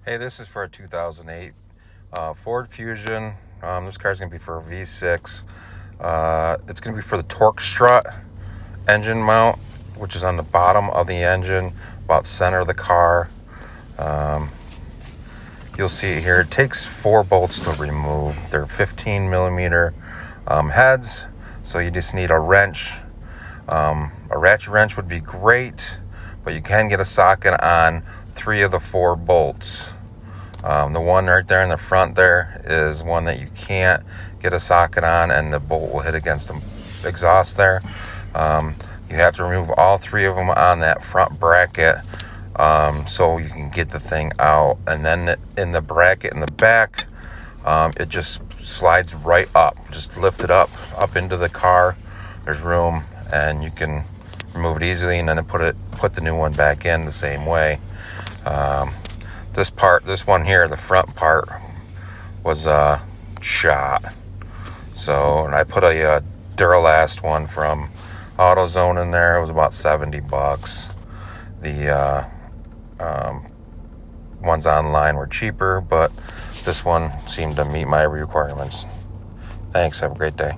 Hey, this is for a 2008 Ford Fusion. This car's going to be for a V6. It's going to be for the torque strut engine mount, which is on the bottom of the engine, about center of the car. You'll see it here. It takes 4 bolts to remove. They're 15 millimeter heads, so you just need a wrench. A ratchet wrench would be great, but you can get a socket on 3 of the 4 bolts. The one right there in the front there is one that you can't get a socket on, and the bolt will hit against the exhaust there. You have to remove all 3 of them on that front bracket, so you can get the thing out. And then in the bracket in the back, it just slides right up. Just lift it up into the car. There's room, and you can remove it easily, and then put the new one back in the same way. This one here, the front part, was shot. So, and I put a Duralast one from AutoZone in there. It was about $70. The ones online were cheaper, but this one seemed to meet my requirements. Thanks. Have a great day.